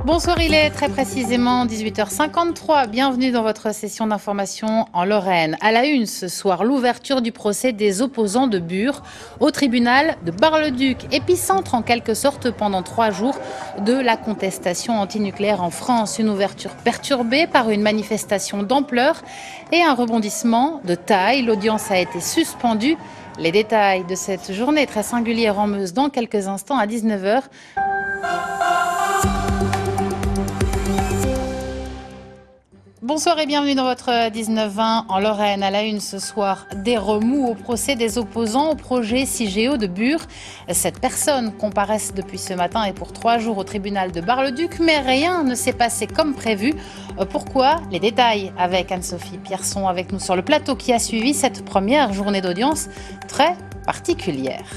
Bonsoir, il est très précisément 18h53. Bienvenue dans votre session d'information en Lorraine. À la une ce soir, l'ouverture du procès des opposants de Bure au tribunal de Bar-le-Duc, épicentre en quelque sorte pendant 3 jours de la contestation antinucléaire en France. Une ouverture perturbée par une manifestation d'ampleur et un rebondissement de taille. L'audience a été suspendue. Les détails de cette journée très singulière en Meuse dans quelques instants à 19h. Bonsoir et bienvenue dans votre 19-20 en Lorraine. À la une ce soir, des remous au procès des opposants au projet CIGEO de Bure. 7 personnes comparaissent depuis ce matin et pour 3 jours au tribunal de Bar-le-Duc, mais rien ne s'est passé comme prévu. Pourquoi? Les détails avec Anne-Sophie Pierson avec nous sur le plateau qui a suivi cette première journée d'audience très particulière.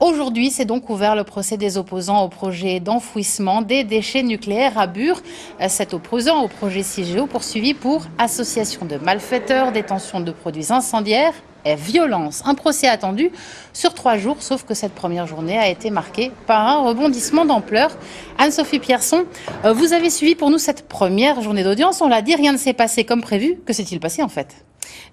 Aujourd'hui, c'est donc ouvert le procès des opposants au projet d'enfouissement des déchets nucléaires à Bure. Cet opposant au projet CIGEO poursuivi pour association de malfaiteurs, détention de produits incendiaires et violence. Un procès attendu sur 3 jours, sauf que cette première journée a été marquée par un rebondissement d'ampleur. Anne-Sophie Pierson, vous avez suivi pour nous cette première journée d'audience. On l'a dit, rien ne s'est passé comme prévu. Que s'est-il passé en fait ?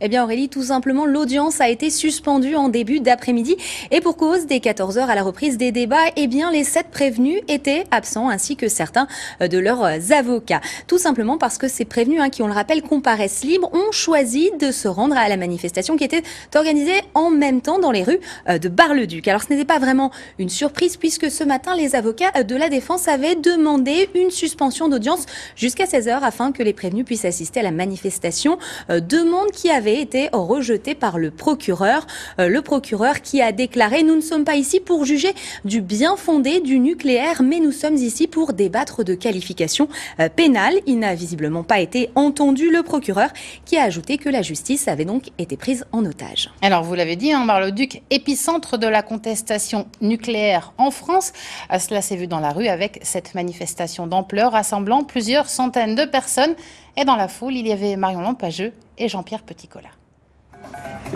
Eh bien Aurélie, tout simplement, l'audience a été suspendue en début d'après-midi et pour cause des 14h à la reprise des débats, eh bien les 7 prévenus étaient absents ainsi que certains de leurs avocats. Tout simplement parce que ces prévenus, qui on le rappelle comparaissent libres, ont choisi de se rendre à la manifestation qui était organisée en même temps dans les rues de Bar-le-Duc. Alors ce n'était pas vraiment une surprise puisque ce matin, les avocats de la défense avaient demandé une suspension d'audience jusqu'à 16h afin que les prévenus puissent assister à la manifestation. Demande qui avait été rejeté par le procureur. Le procureur qui a déclaré « Nous ne sommes pas ici pour juger du bien fondé du nucléaire, mais nous sommes ici pour débattre de qualifications pénales ». Il n'a visiblement pas été entendu, le procureur, qui a ajouté que la justice avait donc été prise en otage. Alors, vous l'avez dit, Bar-le-Duc, épicentre de la contestation nucléaire en France. Cela s'est vu dans la rue avec cette manifestation d'ampleur rassemblant plusieurs centaines de personnes. Et dans la foule, il y avait Marion Lampageux et Jean-Pierre Petit-Colas.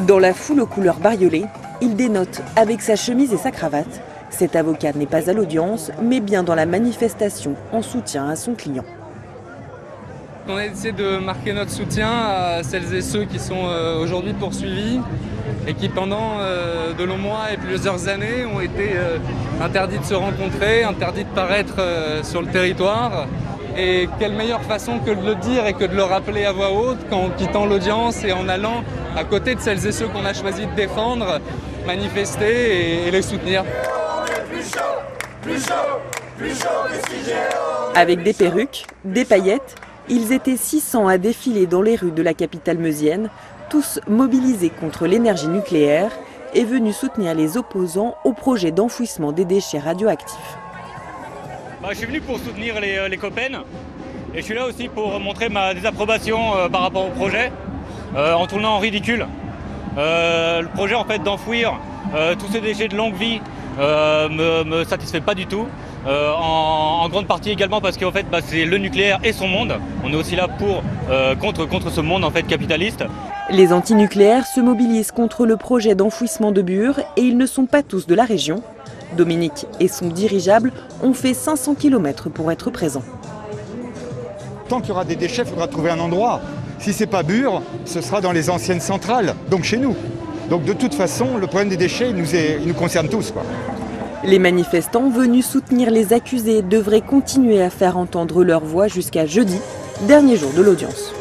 Dans la foule aux couleurs bariolées, il dénote avec sa chemise et sa cravate. Cet avocat n'est pas à l'audience, mais bien dans la manifestation en soutien à son client. On a essayé de marquer notre soutien à celles et ceux qui sont aujourd'hui poursuivis et qui pendant de longs mois et plusieurs années ont été interdits de se rencontrer, interdits de paraître sur le territoire. Et quelle meilleure façon que de le dire et que de le rappeler à voix haute qu'en quittant l'audience et en allant à côté de celles et ceux qu'on a choisi de défendre, manifester et les soutenir. Avec des perruques, des paillettes, ils étaient 600 à défiler dans les rues de la capitale meusienne, tous mobilisés contre l'énergie nucléaire et venus soutenir les opposants au projet d'enfouissement des déchets radioactifs. Je suis venu pour soutenir les copains et je suis là aussi pour montrer ma désapprobation par rapport au projet en tournant en ridicule. Le projet en fait d'enfouir tous ces déchets de longue vie me satisfait pas du tout. En grande partie également parce qu'en fait c'est le nucléaire et son monde. On est aussi là pour contre ce monde en fait capitaliste. Les antinucléaires se mobilisent contre le projet d'enfouissement de Bure et ils ne sont pas tous de la région. Dominique et son dirigeable ont fait 500 km pour être présents. Tant qu'il y aura des déchets, il faudra trouver un endroit. Si ce n'est pas Bure, ce sera dans les anciennes centrales, donc chez nous. Donc de toute façon, le problème des déchets, il nous concerne tous, quoi. Les manifestants venus soutenir les accusés devraient continuer à faire entendre leur voix jusqu'à jeudi, dernier jour de l'audience.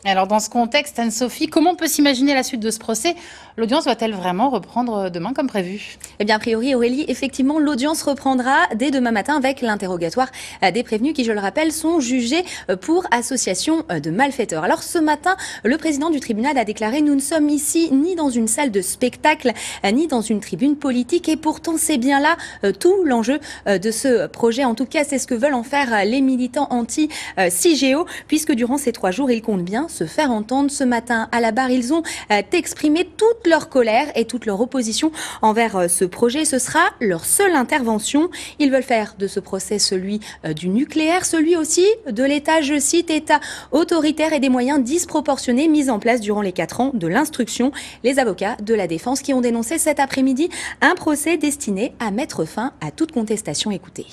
Alors dans ce contexte, Anne-Sophie, comment on peut s'imaginer la suite de ce procès? L'audience va-t-elle vraiment reprendre demain comme prévu? Eh bien, a priori, Aurélie, effectivement, l'audience reprendra dès demain matin avec l'interrogatoire des prévenus qui, je le rappelle, sont jugés pour association de malfaiteurs. Alors ce matin, le président du tribunal a déclaré « Nous ne sommes ici ni dans une salle de spectacle, ni dans une tribune politique ». Et pourtant, c'est bien là tout l'enjeu de ce projet. En tout cas, c'est ce que veulent en faire les militants anti-CIGEO, puisque durant ces 3 jours, ils comptent bien se faire entendre. Ce matin, à la barre, ils ont exprimé toute leur colère et toute leur opposition envers ce projet. Ce sera leur seule intervention. Ils veulent faire de ce procès celui du nucléaire, celui aussi de l'État, je cite, État autoritaire et des moyens disproportionnés mis en place durant les 4 ans de l'instruction. Les avocats de la défense qui ont dénoncé cet après-midi un procès destiné à mettre fin à toute contestation. Écoutez.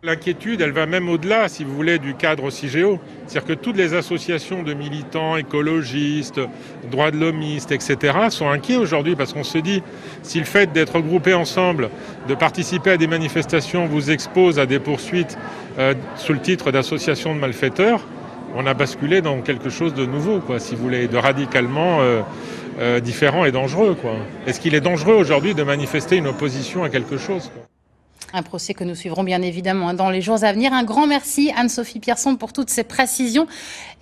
L'inquiétude, elle va même au-delà, si vous voulez, du cadre CIGEO. C'est-à-dire que toutes les associations de militants, écologistes, droits de l'hommistes, etc. sont inquiets aujourd'hui parce qu'on se dit, si le fait d'être regroupés ensemble, de participer à des manifestations vous expose à des poursuites sous le titre d'association de malfaiteurs, on a basculé dans quelque chose de nouveau, quoi, si vous voulez, de radicalement différent et dangereux, quoi. Est-ce qu'il est dangereux aujourd'hui de manifester une opposition à quelque chose, quoi ? Un procès que nous suivrons bien évidemment dans les jours à venir. Un grand merci Anne-Sophie Pierson pour toutes ces précisions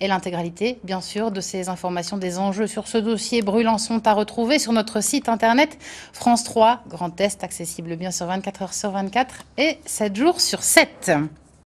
et l'intégralité, bien sûr, de ces informations, des enjeux sur ce dossier brûlant sont à retrouver sur notre site internet France 3 Grand Est, accessible bien sûr 24 heures sur 24 et 7 jours sur 7.